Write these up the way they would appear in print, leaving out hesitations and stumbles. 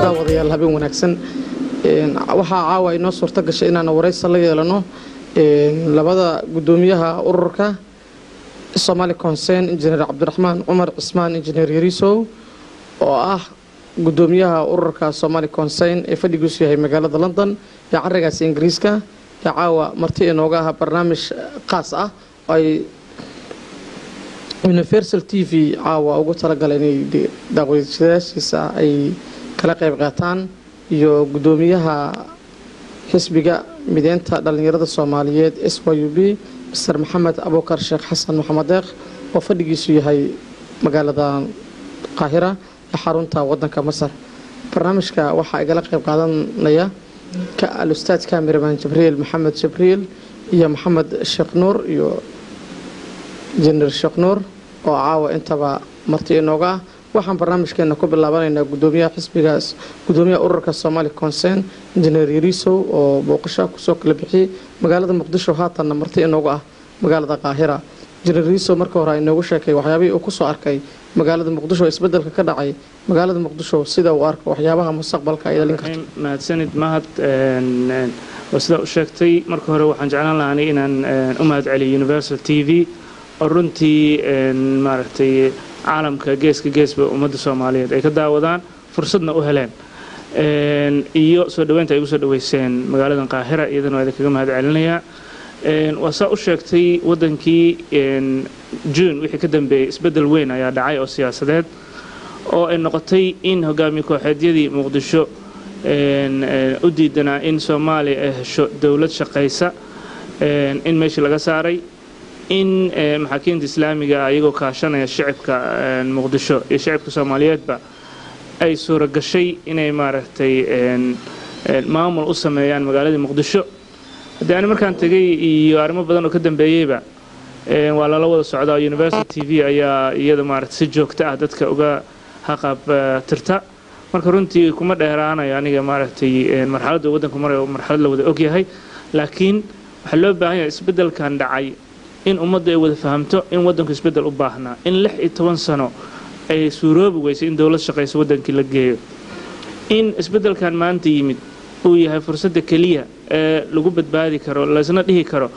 daawadayaal habeen wanaagsan waxaa caawa inoo suurta gashay inaan waraysi la yeelano labada gudoomiyaha ururka Somali Concern Engineer Cabdiraxmaan Cumar Cismaan Engineer Yariso oo ah gudoomiyaha ururka Somali Concern ee fadhigiisu yahay magaalada London ee carrigaas Ingiriiska caawa marti inooga ah barnaamij qaas ah ay Universal TV caawa ugu talagalay inay daawadayaashiisa ay kala qayb qaataan iyo gudoomiyaha xisbiga mideynta dhalinyarada Soomaaliyeed SYUB Mr. Maxamed Abuukar Sheekh Xasan Maxamed Deeq oo fadhigiisu yahay magaalada Qaahira ee xarunta wadanka Masar barnaamijka waxa igala qayb qaadanaya ka al-ustaad cameraman Jibriil Maxamed Jibriil iyo Maxamed Sheekh Nuur iyo Engineer Sheekh Nuur oo caawa intaba marti inooga waxaan barnaamijkeena ku bilaabanaynaa gudoomiyaha xisbigaas gudoomiyaha ururka Somali Concern Engineer Yariso oo booqasho ku soo kala bixiyay magaalada Muqdisho haatan marti inooga ah magaalada Qaahira Engineer Yariso marka hore inoogu sheekay waxyaabihii uu ku soo arkay magaalada Muqdisho isbedelka ka dhacay magaalada Muqdisho sida uu arko waxyaabaha mustaqbalka ay dhalin karto mahadsanid mahad sida uu sheegtay marka hore waxaan jeclaan lahaa inaan u mahad celiyo Universal TV oo runtii maaragtay caalamka geeska geesba ummadda Soomaaliyeed ay ka daawadaan fursadna u heleen iyo soo dhaweynta ay ugu soo dhaweyseen magaalada Qaahira iyadana waa kaga mahad celinayaa waxa uu sheegtay wadankii June wixii ka dambeeyay isbedel weyn ayaa dhacay oo siyaasadeed oo ay noqotay in hogaamiye kooxeedyadii Muqdisho u diidanaa in Soomaaliya ay hesho dawlad shaqaysa in meeshii laga saaray in maxaakiimta islaamiga ayagoo kaashanaya shacabka Muqdisho iyo shacabka Soomaaliyeedba ay suura gashay inay maaragtay maamul u sameeyaan magaalada Muqdisho hadaan markaan tagay iyo arrimo badan oo ka dambeeyayba waa la wada socdaa Universal TV ayaa iyada maaragtay si joogto ah dadka uga haqab tirta marka runtii kuma dheeraanayo aniga maaragtay marxaladda wadanku maray marxalad la wada og yahay laakiin waxa loo baahan yahay isbedelkan dhacay in ummadda ay wada fahamto in wadanku isbedel u baahnaa in 16 sano ay suuroobi weysay in dawlad shaqayso wadankii la geeyo in isbedelkan maanta yimid uu yahay fursadda kaliya ee lagu badbaadi karo la isna dhihi karo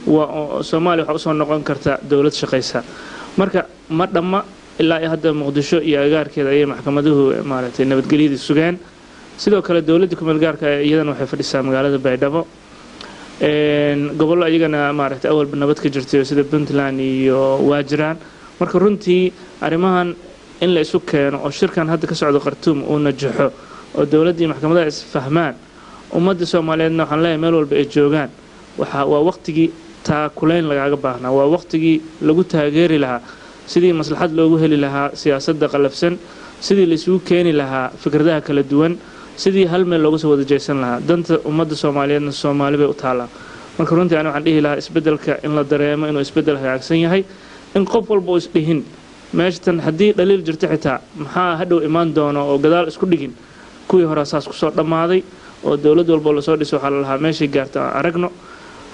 waa Soomaaliya waxa soo noqon karta dawlad shaqaysa marka ma dhamma ilaa hadda Muqdisho iyo agaarkeeda ay maxkamaduhu maaragtay nabadgelyada sugaan sidoo kale dawladda ku meelgaarka iyadana waxay fadhisaa magaalada Baydhabo gobollo ayagana maaragtay awalba nabad ka jirtay sida Puntland iyo Waajiraan marka runtii arimahan in la isu keeno oo shirkan hadda ka socdo Khartoum oo najaxo oo dawladda iyo maxkamadaha is fahmaan ummadda Soomaaliyeedna waxaan leeyahay meel walba ay joogaan waa waqtigii taakulayn lagaga baahnaa waa waqtigii lagu taageeri lahaa sidii maslaxad loogu heli lahaa siyaasadda qalafsan sidii la isugu keeni lahaa fikradaha kala duwan sidii hal meel loogu soo wada jeesan lahaa danta ummadda Soomaaliyeedna Soomaali bay u taalaa marka runtii aan waxaan dhihi lahaa isbedelka in la dareemo inuu isbedel hagaagsan yahay in qof walba is dhihin meeshtan hadii dhaliil jirto xitaa maxaa hadhow imaan doono oo gadaal isku dhigin kuwii hore asaas ku soo dhamaaday oo dawlad walba la soo dhiso waxa la lahaa meeshii gaarta aragno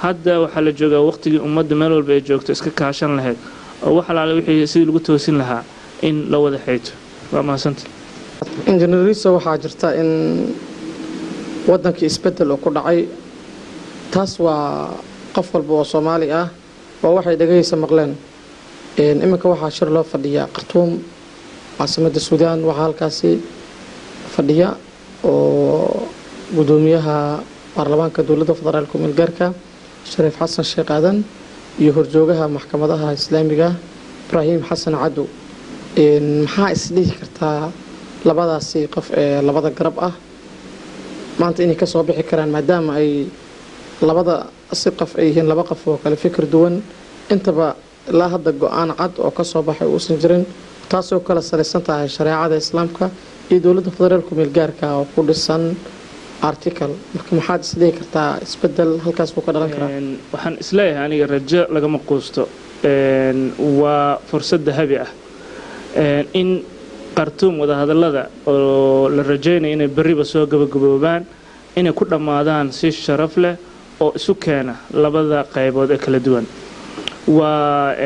hadda waxa la joogaa waqtigii ummadda meel walba ay joogto iska kaashan lahayd oo waxa la wixii sidii lagu toosin lahaa in la wada xeeto waa mahadsantahay Engineer Yariso waxaa jirta in wadankii isbedel oo ku dhacay taas waa qof walba oo Soomaali ah oo waxay dhagaysan maqleen iminka waxaa shir loo fadhiyaa Khartoum caasimadda Suudaan waxa halkaasi fadhiya oo gudoomiyaha baarlamaanka dawladda federaalka meelgaarka Shariif Xasan Sheekh Aadan iyo horjoogaha maxkamadaha islaamiga Ibrahim Xasan Cadow maxaa isdhihi kartaa labadaasi qof ee labada garab ah maanta inay ka soo bixi karaan maadaama ay labada si qof ay yihiin laba qof oo kala fikir duwan intaba ilaa hadda go'aan cad oo ka soo baxay uusan jirin taasoo kala salaysan tahay shariicada islaamka iyo dawladda federaalka meelgaarka oo ku dhisan article marka maxaad isleeyahay kartaa isbedel halkaas uu ka dhalan karaa waxaan isleeyahay aniga rajo laga maqoosto waa fursad dahabi ah in Khartoum wada hadallada oo la rajaynayo inay bariba soo gabagaboobaan inay ku dhamaadaan si sharaf leh oo isu keena labada qaybood ee kala duwan waa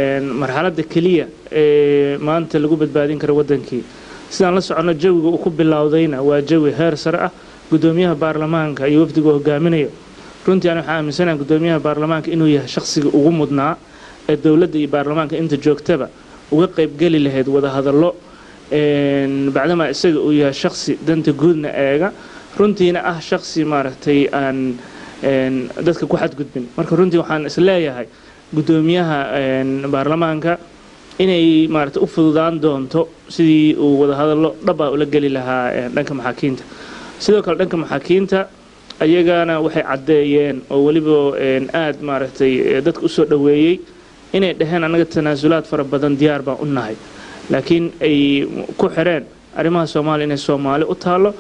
marxaladda kaliya ee maanta lagu badbaadin karo wadankii sidaan la socono jawiga uu ku bilowdayna waa jawi heer sare ah gudoomiyaha baarlamaanka iyo wafdiga hogaaminayo runtii aan waxa aaminsanahay gudoomiyaha baarlamaanka inuu yahay shakhsiga ugu mudnaa ee dawladda iyo baarlamaanka inta joogtaba uga qayb gali lahayd wada hadallo bacdama isaga uu yahay shakhsi danta guudna eega runtiina ah shakhsi maaragtay aan dadka ku xadgudbin marka runtii waxaan isleeyahay gudoomiyaha baarlamaanka inay maaragtay u fududaan doonto sidii uu wada hadallo dhab ah ula geli lahaa dhanka maxaakiinta sidoo kale dhanka maxaakiinta ayagana waxay caddeeyeen oo weliba aad maaragtay dadka usoo dhoweeyey inay dhaheen annaga tanaasulaad fara badan diyaar baan u nahay laakiin ay ku xireen arrimaha soomaaliya inay soomaali u taallo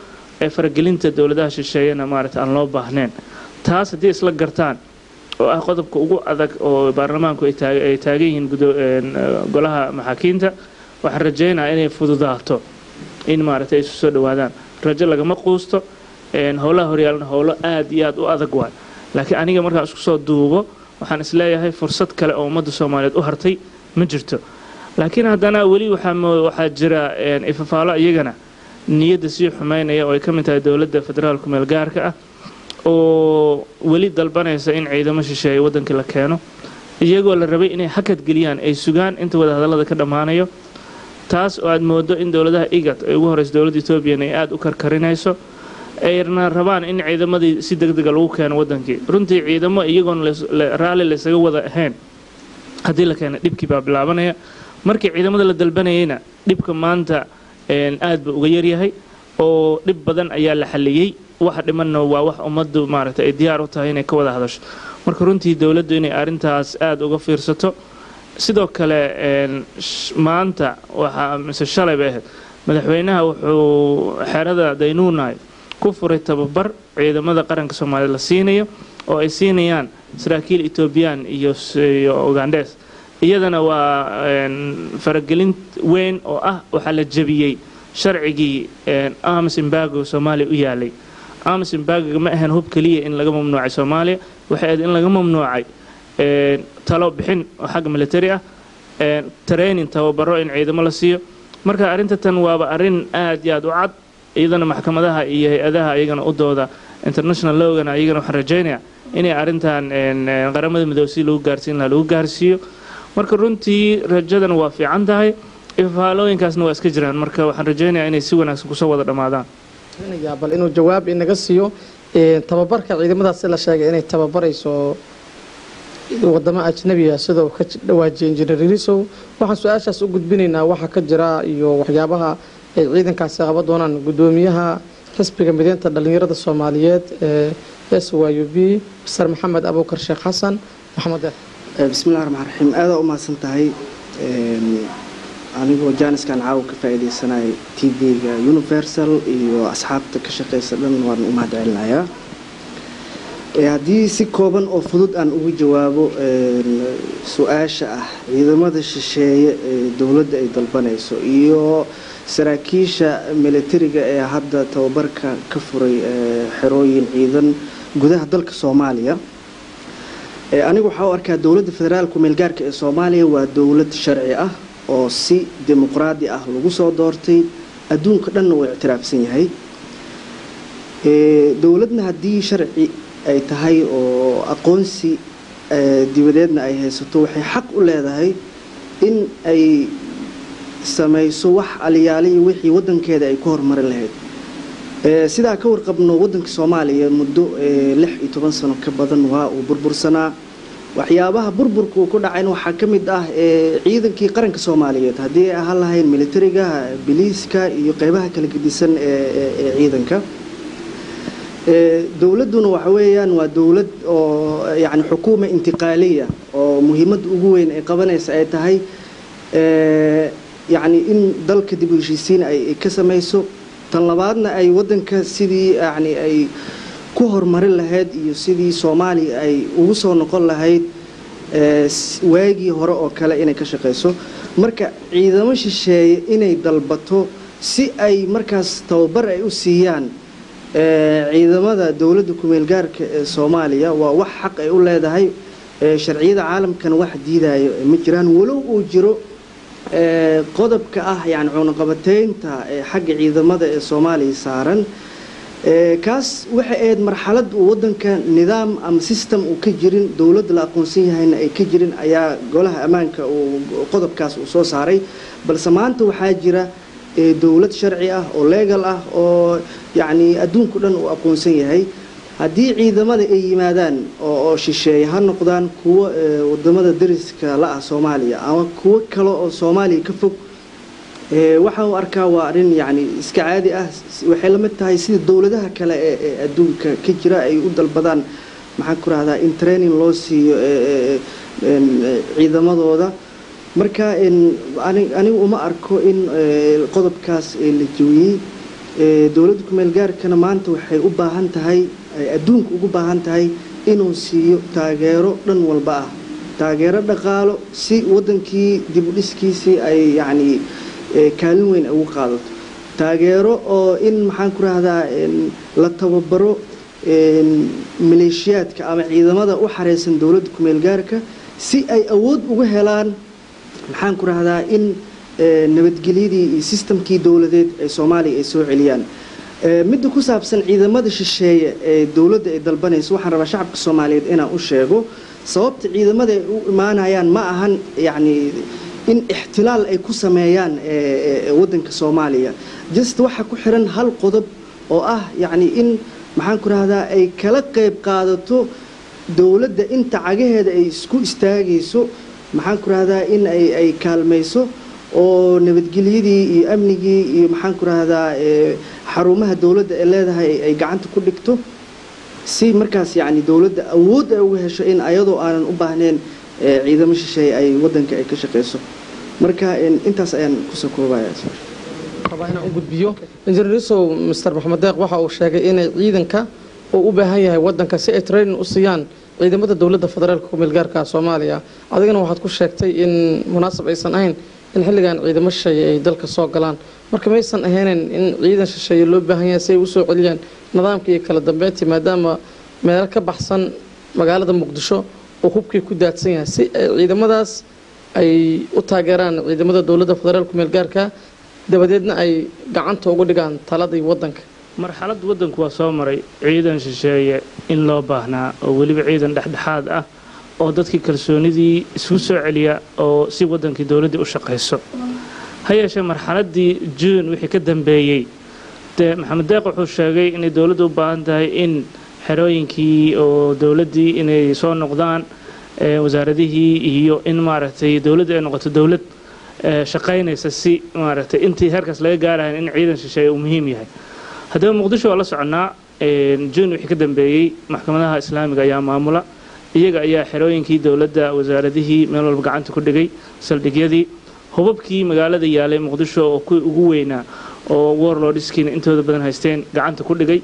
ee faragelinta dowladaha shisheeyana maaragtay aan loo baahneen taas haddii isla gartaan oo ah qodobka ugu adag oo baarlamaanku ay taagan yihiin golaha maxaakiinta waxaan rajaynayaa inay fududaato in maaragtay ay isu soo dhowaadaan rajo lagama quusto howlaha horyaalna howlo aad iyo aad u adag waay laakiin aniga markaan isku soo duubo waxaan isleeyahay fursad kale oo ummadda soomaaliyeed u hartay ma jirto laakiin haddana weli waxaa jira ifafaalo iyagana niyadda sii xumaynaya oo ay ka mid tahay dowladda federaalku meel gaarka ah oo weli dalbanaysa in ciidamo shisheeye waddankii la keeno iyagoo la rabay inay hakad geliyaan ay sugaan inta wada hadallada ka dhammaanayo taas oo aad moodo in dowladaha IGAD ay ugu horeyso dowladda Ethiopia ay aad u karkarinayso ayna rabaan in ciidamadii si degdeg ah lagu keeno waddankii runtii ciidamo iyagoon raali la isaga wada ahayn haddii la keeno dhibkii baa bilaabanaya markii ciidamada la dalbanayayna dhibka maanta aad buu uga yaryahay oo dhib badan ayaa la xaliyey waxa dhimanna waa wax ummaddu maaragtay ay diyaar u tahay inay ka wada hadasho marka runtii dowladdu inay arrintaas aad uga fiirsato sidoo kale maanta waxa mise shalay bay ahayd madaxweynaha wuxuu xeerada daynuunay ku furay tababar ciidamada qaranka Soomaaliya la siinayo oo ay siinayaan saraakiil Ethiopian iyo Ugandes iyadana waa faragelin weyn oo ah waxa la jabiyay sharcigii AMS Embargo Soomaaliya u yaalay AMS Embargo ma ahan hub kaliya in laga mamnuucay Soomaaliya waxa ay in laga mamnuucay talo bixin oo xag military ah training tababaro in ciidamo la siiyo marka arinta tan waaba arin aad iyo aad u cad iyadana maxkamadaha iyo hay'adaha iyagana u dooda international lawgana iyagana waxaan rajaynayaa inay arintan qaramada midoobay lagu gaarsiin lahaa lagu gaarsiiyo marka runtii rajadan waa fiican tahay ifaalooyinkaasna waa iska jiraan marka waxaan rajaynayaa inay si wanaagsan ku soo wada dhamaadaan bal inuu jawaab inaga siiyo tababarka ciidamadaas la sheegay inay tababarayso wadamo ajnabi ah sidoo ka dhawaajin injineeriso waxaan su'aashaas u gudbinaynaa waxa ka jira iyo waxyaabaha ay ciidankaasi qaban doonaan gudoomiyaha xisbiga mideynta dhalinyarada Soomaaliyeed SYUB Sir Maxamed Abuukar Sheekh Xasan Maxamed bismillaahir rahmaanir rahiim aad u maasan tahay anigoo jaaniskan caaw ka faa'iideysanay TV-ga Universal iyo asxaabta ka shaqeysa dhan waan u mahadcelinayaa haddii si kooban oo fudud aan ugu jawaabo su'aasha ah ciidamada shisheeye ee dawladda ay dalbanayso iyo saraakiisha militariga ee hadda tababarka ka furay xerooyin ciidan gudaha dalka Soomaaliya anigu waxa u arkaa dawladda federaalku meel gaarka ee Soomaaliya waa dawlad sharci ah oo si dimuqraadi ah lagu soo doortay adduunka dhan uu ictiraafsan yahay dawladna haddii sharci ay tahay oo aqoonsi dibadeedna ay haysato waxay xaq u leedahay in ay samayso wax aliyaali wixii wadankeeda ay ku hormarin lahayd sidaa ka warqabno wadanka Soomaaliya muddo 16 sano ka badan waa uu burbursanaa waxyaabaha burburku ku dhacay waxa kamid ah ciidankii qaranka Soomaaliyeed hadii ay ahaan lahayn militariga biliiska iyo qaybaha kala gedisan ee ciidanka dawladuna waxa weeyaan waa dawlad oo yaani xukuuma intiqaaliya oo muhiimad ugu weyn ay qabanaysa ay tahay yaani in dalka dib u heshiisiin ay ka samayso tan labaadna ay wadanka sidii yaani ay ku hormarin lahayd iyo sidii Soomaaliya ay ugu soo noqon lahayd waagii hore oo kale inay ka shaqeyso marka ciidamo shisheeye inay dalbato si ay markaas tababar ay u siiyaan ciidamada dawladda ku meel gaarka ee Soomaaliya waa wax xaq ay u leedahay sharciyada caalamkan wax diidayo ma jiraan walow uu jiro qodobka ah yani cunaqabateynta xagga ciidamada ee Soomaaliya saaran kaas waxa ay marxalad wadanka nidaam ama system uu ka jirin dawladda la aqoonsan yahayna ay ka jirin ayaa golaha amaanka uu qodobkaas uu soo saaray balse maanta waxaa jira dawlad sharci ah oo legal ah oo yani adduunku dhan uu aqoonsan yahay haddii ciidamada ay yimaadaan oo shisheeye ha noqdaan kuwa wadamada dariska la ah Soomaaliya ama kuwa kale oo Soomaaliya ka fog waxa uu arkaa waa arin yani iska caadi ah waxay la mid tahay sida dawladaha kale ee adduunka ka jira ay u dalbadaan maxaa ku raahdaa in training loo siiyo ciidamadooda marka anigu uma arko in qodobkaas la jooyay dawladda ku meel gaarkana maanta waxay u baahan tahay adduunka ugu baahan tahay inuu siiyo taageero dhan walba ah taageero dhaqaalo si wadankii dib u dhiskiisii ay yani kaalin weyn ugu qaadato taageero oo in maxaan ku raahdaa la tababaro maleeshiyaadka ama ciidamada u xareysan dawladda ku meel gaarka si ay awood uga helaan maxaan ku raahdaa in nabadgelyadii iyo systemkii dawladeed ee Soomaaliya ay soo celiyaan mid ku saabsan ciidamada shisheeye ee dawladda ay dalbanayso waxaan rabaa shacabka Soomaaliyeed inaan u sheego sababta ciidamada ay u imaanayaan ma ahan yani in ixtilaal ay ku sameeyaan wadanka Soomaaliya just waxa ku xiran hal qodob oo ah yani in maxaan ku raahdaa ay kala qayb qaadato dawladda inta cagaheeda ay isku istaagayso maxaan ku raahdaa in ay kaalmayso oo nabadgelyadii iyo amnigii iyo maxaan ku raahdaa xarumaha dawladda ee leedahay ay gacanta ku dhigto si markaas yani dawladda awood ay uga hesho in ayadoo aanan u baahneen ciidamo shisheeye ay wadanka ay ka shaqeyso marka intaas ayaan ku soo koobayaa qabaa u gudbiyo injineeriso Mr. Maxamed Deeq waxa uu sheegay in ciidanka uu u baahan yahay wadanka si ay training u siiyaan ciidamada dawladda federaalka ku meel gaarka Soomaaliya adigana waxaad ku sheegtay in munaasab aysan ahayn in xilligan ciidamo shisheeye ay dalka soo galaan marka maysan ahayn in ciidan shisheeye loo baahan yahay si ay u soo celiyaan nidaamkii kala dambeyntii maadaama meel ka baxsan magaalada Muqdisho oo hubkii ku daadsan yahay si ciidamadaas ay u taageeraan ciidamada dawladda federaalka meel gaarka dabadeedna ay gacanta ugu dhigaan taladii wadanka marxalad wadanku waa soo maray ciidan shisheeye in loo baahnaa oo waliba ciidan dhexdhexaad ah oo dadkii kalsoonidii isku soo celiya oo si wadankii dawladda u shaqeyso hayeeshee marxaladii June wixii ka dambeeyay Maxamed Deeq wuxuu sheegay in dawladdu u baahan tahay in xerooyinkii oo dawladdii inay soo noqdaan wasaaradihii iyo in maaragtay dawladda ay noqoto dawlad shaqeynaysa si maaragtay intii heerkaas laga gaarayo in ciidan shisheeye uu muhiim yahay haddaba Muqdisho waa la soconaa June wixii ka dambeeyay maxkamadaha islaamiga ayaa maamula iyaga ayaa xerooyinkii dawladda wasaaradihii meel walba gacanta ku dhigay saldhigyadii hubabkii magaalada yaalay Muqdisho oo ku ugu weynaa oo warlordskiina intooda badan haysteen gacanta ku dhigay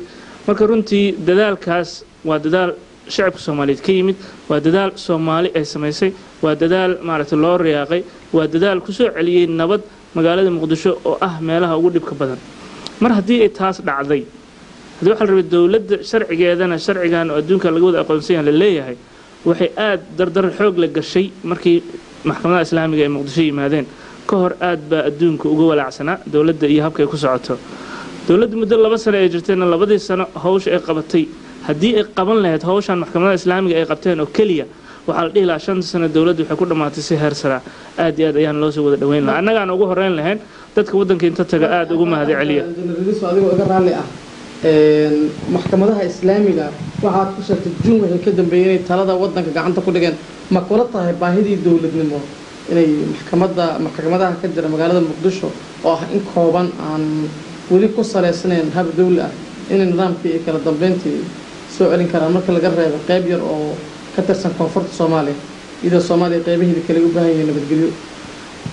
marka runtii dadaalkaas waa dadaal shacabka Soomaaliyeed ka yimid waa dadaal Soomaali ay sameysay waa dadaal maaragtay loo riyaaqay waa dadaal ku soo celiyay nabad magaalada Muqdisho oo ah meelaha ugu dhibka badan mar haddii ay taas dhacday haddii waxa la rabay dawladda sharcigeedana sharcigan oo adduunka laga wada aqoonsan yahay la leeyahay waxay aad dardar xoog la gashay markii maxkamadaha islaamiga ee Muqdisho yimaadeen ka hor aad baa adduunka uga walaacsanaa dawladda iyo habka ay ku socoto dawladda muddo 2 sano ay jirtayna 2 sano hawsha ay qabatay haddii ay qaban lahayd hawshan maxkamadaha islaamiga ay qabteen oo kaliya waxa la dhihi lahaa 5 sano dawladdu waxay ku dhamaatay si heer sare aad iyo aad ayaan loo soo wada dhaweyn lahaa annaga aan ugu horeyn lahayn dadka wadanka inta taga aad ugu mahad celiya adigoo iga raali ah maxkamadaha islaamiga waxaad ku sheegtay June wixii ka dambeeyay inay talada wadanka gacanta ku dhigeen ma kula tahay baahidii dawladnimo inay maxkamadaha ka jira magaalada Muqdisho oo ah in kooban aan wali ku saleysnayn hab dawli ah in nidaamkii iyo kala dambeyntii soo celin karaan marka laga reebo qayb yar oo ka tirsan koonfurta Soomaaliya iyadoo Soomaaliya qaybaheeda kale u baahan yihiin nabadgelyo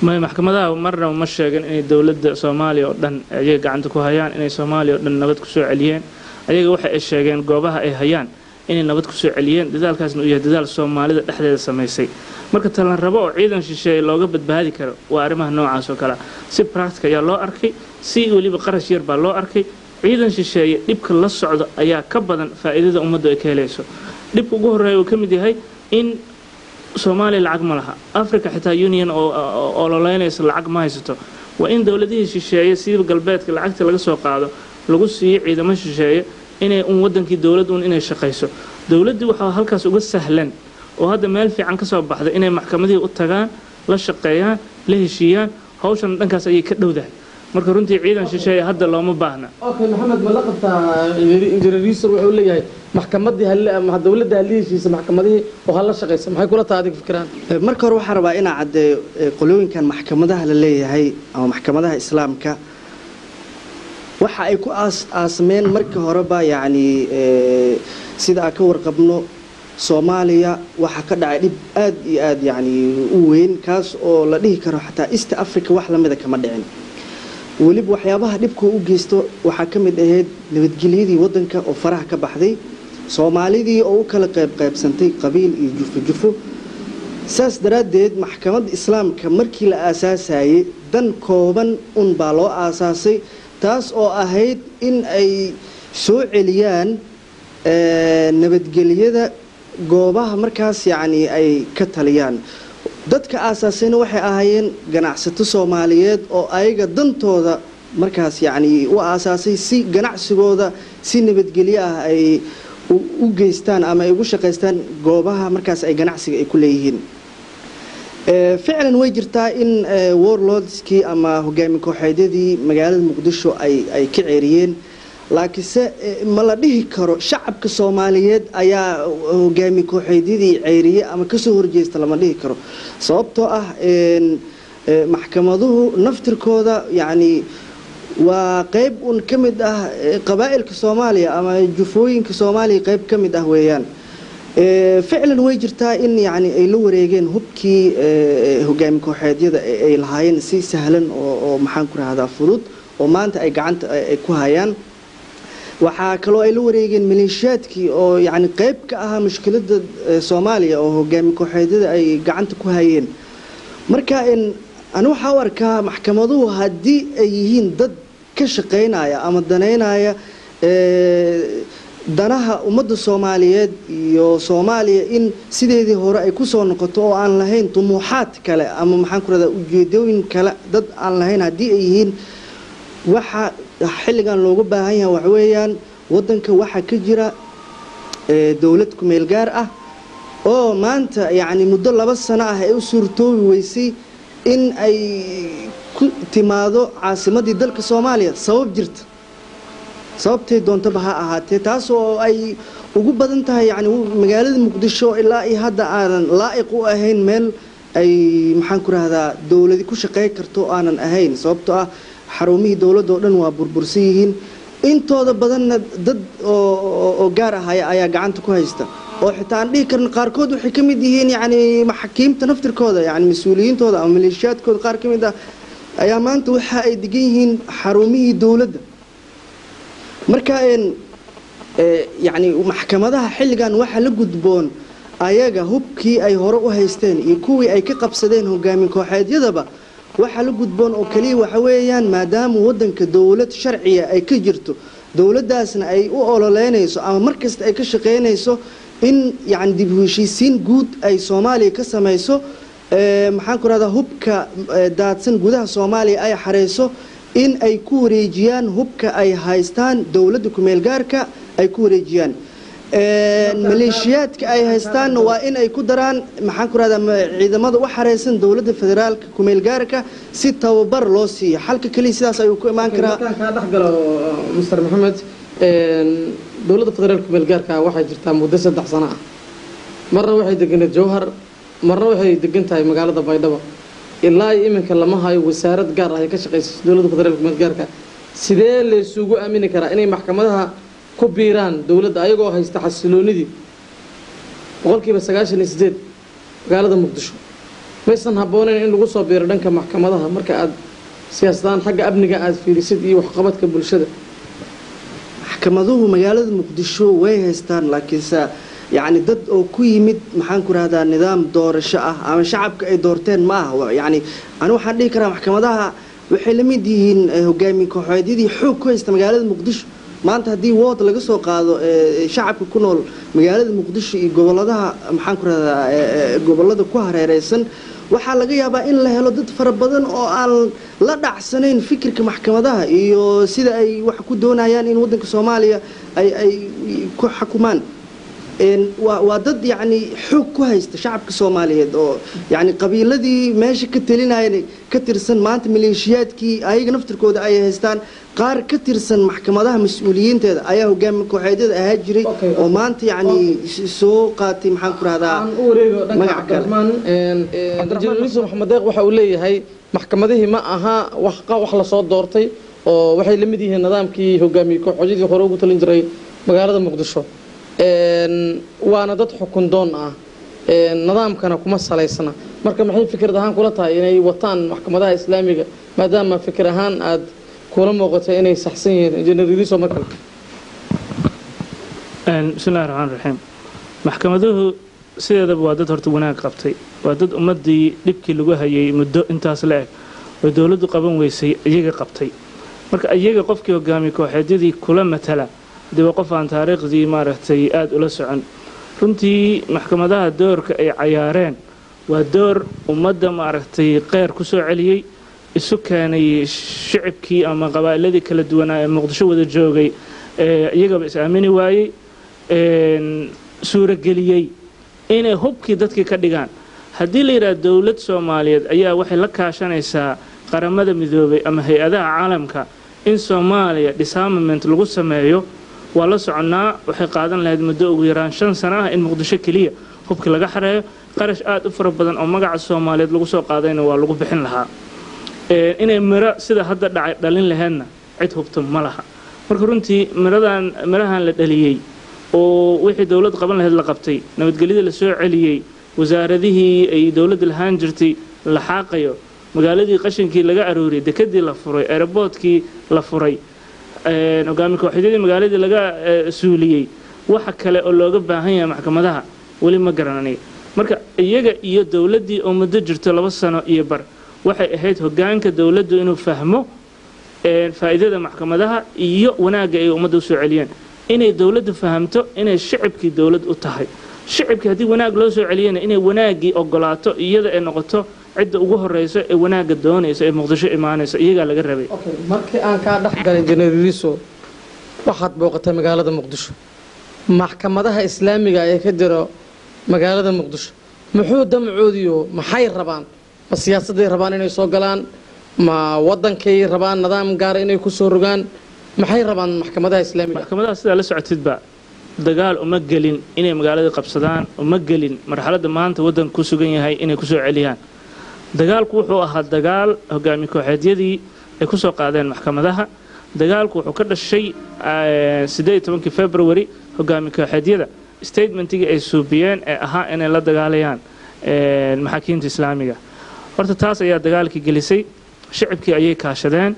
ما maxkamadaha marna ma sheegan in dawladda Soomaaliya oo dhan ayaga gacanta ku hayaan inay Soomaaliya oo dhan nabad ku soo celiyeen ayaga waxa ay sheegeen goobaha ay hayaan inay nabad ku soo celiyeen dadaalkaasna uu yahay dadaal Soomaalida dhexdeeda sameysay marka talan rabo oo ciidan shisheeye looga badbaadi karo waa arrimaha noocaas oo kala si practical ayaa loo arkay si waliba qarash yar baa loo arkay ciidan shisheeye dhibka la socdo ayaa ka badan faa'iidada ummadda ay ka helayso dhibka ugu horeeya uu ka mid yahay in Soomaaliya lacag ma laha Africa xitaa Union oo ololeynaysa lacag ma haysato waa in dawladihii shisheeye sida galbeedka lacagta laga soo qaado lagu siiyo ciidamo shisheeye inay wadankii dawladdu inay shaqeyso dawladdu waxa halkaas uga sahlan oo hadda meel fiican ka soo baxday inay maxkamadii u tagaan la shaqeeyaan la heshiiyaan hawshan dhankaas ayay ka dhowdahay marka runtii ciidan shisheeye hadda looma baahna okay maxamed ma la qabtaa injineeriisar wuxuu leeyahay maxkamadii hal dawladda haliishiisa maxkamadii oo hal la shaqeysa maxay kula tahay adig fikraan marka hore waxaan rabaa inaan caddeeyo qolooyinkan maxkamadaha la leeyahay ama maxkamadaha islaamka waxa ay ku aasmeen markii horeba yacni sida aan ka warqabno Soomaaliya waxa ka dhacay dib aad iyo aad yacni u weyn kaas oo la dhihi karo xataa East Africa wax la mid ah kama dhicin waliba waxyaabaha dhibku u geysto waxa ka mid ahayd nabadgelyadii wadanka oo faraha ka baxday Soomaalidii oo u kala qaybsantay qabiil iyo jufo saas daraadeed maxkamadda islaamka markii la aasaasayay dan kooban baa loo aasaasay taas oo ahayd in ay soo celiyaan nabadgelyada goobaha markaas yacni ay ka taliyaan dadka aasaasayna waxay ahaayeen ganacsato Soomaaliyeed oo ayaga dantooda markaas yacni u aasaasay si ganacsigooda si nabadgelyo ah ay u geystaan ama ay ugu shaqeystaan goobaha markaas ay ganacsiga ay ku leeyihiin ficlan way jirtaa in warlordskii ama hogaamiye kooxeedyadii magaalada Muqdisho ay ka ceeriyeen laakiinse ma la dhihi karo shacabka Soomaaliyeed ayaa hogaamiye kooxeedyadii ceeriyay ama ka soo horjeesta lama dhihi karo sababtoo ah maxkamaduhu naftirkooda yacni waa qayb ka mid ah qabaa'ilka Soomaaliya ama jufooyinka Soomaaliya qayb ka mid ah weeyaan ficlan way jirtaa in yacni ay la wareegeen hubkii hogaamiye kooxeedyada ay lahaayeen si sahlan oo maxaan ku raahdaa fudud oo maanta ay gacanta ay ku hayaan waxa kale oo ay la wareegeen maleeshiyaadkii oo yacni qayb ka ah mushkiladda Soomaaliya oo hogaamiye kooxeedyada ay gacanta ku hayeen marka anu waxa u arkaa maxkamaduhu haddii ay yihiin dad ka shaqeynaya ama daneynaya danaha ummadda Soomaaliyeed iyo Soomaaliya in sideedii hore ay ku soo noqoto oo aan lahayn tumuuxaad kale ama maxaan ku radaa ujeedooyin kale dad aan lahayn haddii ay yihiin waxa xilligan looga baahan yahay wax weeyaan wadanka waxa ka jira dawlad ku meel gaar ah oo maanta yacni muddo 2 sano ah ay u suurtoobi weysay in ay ku timaado caasimadii dalka Soomaaliya sabab jirta sababtay doontaba ha ahaatee taas oo ay ugu badan tahay yacni magaalada Muqdisho ilaa ay hadda aanan laa'iq u ahayn meel ay maxaan ku raahdaa dawladii ku shaqeey karto aanan ahayn sababtoo ah xarumihii dawladda oo dhan waa burbursan yihiin intooda badanna dad oo gaar ah ayaa gacanta ku haysta oo xitaa aan dhihi karno qaarkood waxay ka mid yihiin yacni maxaakiimta naftirkooda yacni mas'uuliyiintooda ama maleeshiyaadkooda qaar ka mid ah ayaa maanta waxa ay degan yihiin xarumihii dawladda marka yacni maxkamadaha xilligan waxa la gudboon ayaga hubkii ay hore u haysteen iyo kuwii ay ka qabsadeen hogaamiye kooxeedyadaba waxa la gudboon oo kaliya waxa weeyaan maadaama wadanka dawlad sharciya ay ka jirto dawladdaasna ay u ololeynayso ama markasta ay ka shaqeynayso in yacni dib u heshiisiin guud ay Soomaaliya ka samayso maxaan ku raahdaa hubka daadsan gudaha Soomaaliya ay xareyso in ay ku wareejiyaan hubka ay haystaan dawladda ku meel gaarka ay ku wareejiyaan maleeshiyaadka ay haystaan waa in ay ku daraan maxaan ku raahdaa ciidamada u xareysan dawladda federaalka ku meel gaarka si tababar loo siiyo halka kaliya sidaas ay ku imaan karaa ka dhaxgalo Mr Maxamed dawladda federaalka ku meel gaarka waxay jirtaa muddo 3 sano ah marna waxay deganeed Jowhar marna waxay degan tahay magaalada Baydhabo ilaa iminka lama hayo wasaarad gaar ah ay ka shaqeyso dawladda federaalka ku meel gaarka sidee la isugu aamini karaa inay maxkamadaha ku biiraan dawladda ayagoo haysta xasiloonidii 98% magaalada Muqdisho maysan habboonayn in lagu soo biiro dhanka maxkamadaha marka aad siyaasadaan xagga amniga aad fiirisid iyo waxqabadka bulshada maxkamaduhu magaalada Muqdisho way haystaan laakiinse يعني dad oo ku yimid maxaan ku raahdaa nidaam doorasho ah ama shacabka ay doorteen ma aha yani anu waxaan dhihi karaa maxkamadaha waxay la mid yihiin hogaamiye kooxeedyadii xoog ku haysta magaalada Muqdisho maanta haddii wood laga soo qaado shacabka ku nool magaalada muqdisho iyo goboladaha maxaan ku rahdaa gobolada ku hareereysan waxaa laga yaabaa in la helo dad fara badan oo aan la dhacsanayn fikirka maxkamadaha iyo sida ay wax ku doonayaan in waddanka Soomaaliya ay ku xukumaan waa dad yani xoog ku haysta shacabka Soomaaliyeed oo yani qabiiladii meesha ka talinayeen ka tirsan maanta maleeshiyaadkii ayaga naftirkooda ay haystaan qaar ka tirsan maxkamadaha mas'uuliyiinteeda ayaa hogaamiye kooxeedyada ahaa jiray oo maanta yani soo qaatay maxaan ku rahdaa magaca kale Injineer Maxamed Deeq waxa uu leeyahay maxkamadihii ma aha wax la soo doortay oo waxay la mid yihiin nidaamkii hogaamiye kooxeedyadii hore ugu talin jiray magaalada Muqdisho waana dad xukun doon ah nidaamkana kuma salaysana marka maxay fikrad ahaan kula tahay inay wataan maxkamadaha islaamiga maadaama fikir ahaan aad kula muuqatay inay saxsan yihiin Injineer Iliso markale bismillaahir rahmaanir rahiim maxkamaduhu sideedaba waa dad horta wanaag qabtay waa dad ummadii dhibkii lagu hayay muddo intaas la eg oo dawladdu qaban weysay iyaga qabtay marka iyaga qofkii hogaamiye kooxeedyadii kula matala dib qof aan taariikhdii maaragtay aad ula socon runtii maxkamadaha doorka ay cayaareen waa door ummadda maaragtay qeyr ku soo celiyay isu keenay shicibkii ama qabaaladii kala duwanaa ee Muqdisho wada joogay iyagaba is aamini waayay suurageliyay inay hubkii dadkii ka dhigaan haddii la yiraahdo dawlad Soomaaliyeed ayaa waxay la kaashanaysaa qaramada midoobay ama hay'adaha caalamka in Soomaaliya disarmament lagu sameeyo waa la soconaa waxay qaadan lahayd muddo ugu yaraan 5 sano ah in Muqdisho kaliya hubka laga xareeyo qarash aad u fara badan oo magaca Soomaaliyeed lagu soo qaadayna waa lagu bixin lahaa inay miro sida hadda dhacay dhalin lahaydna cid hubto ma laha marka runtii mirahan la dhaliyay oo wixii dawlad qaban lahayd la qabtay nabadgelyada la soo celiyay wasaaradihii ay dawladda lahaan jirtay la xaaqayo magaaladii qashinkii laga arooriyay dekadii la furay airportkii la furay hogaamiye kooxeedyadii magaaladii laga suuliyay waxa kale oo looga baahan yahay maxkamadaha wali ma garananay marka iyaga iyo dawladdii oo muddo jirto 2 sano iyo bar waxay ahayd hogaanka dawladdu inuu fahmo faa'iidada maxkamadaha iyo wanaaga ay ummadda u soo celiyeen inay dawladdu fahamto inay shicibkii dawlad u tahay shicibkii haddii wanaag loo soo celiyana inay wanaagii ogolaato iyada ay noqoto cidda ugu horeyso ee wanaaga doonaysa ee Muqdisho imaanaysa iyaga laga rabay markii aan ka dhaxgalay Injineer Iliso waxaad booqatay magaalada Muqdisho maxkamadaha islaamiga ee ka jira magaalada Muqdisho muxuu damcoodiyo maxay rabaan ma siyaasaday rabaan inay soo galaan ma wadankay rabaan nidaam gaar inay ku soo rogaan maxay rabaan maxkamadaha islaamiga maxkamadaha sida la socotidba dagaal uma gelin inay magaalada qabsadaan uma gelin marxaladda maanta wadanku ku sugan yahay inay ku soo celiyaan dagaalku wuxuu ahaa dagaal hogaamiye kooxeedyadii ay ku soo qaadeen maxkamadaha dagaalku wuxuu ka dhashay 18 February hogaamiye kooxeedyada statementigii ay suubiyeen ee ahaa inay la dagaalayaan maxaakiimta islaamiga horta taas ayaa dagaalkii gelisay shicibkii ayay kaashadeen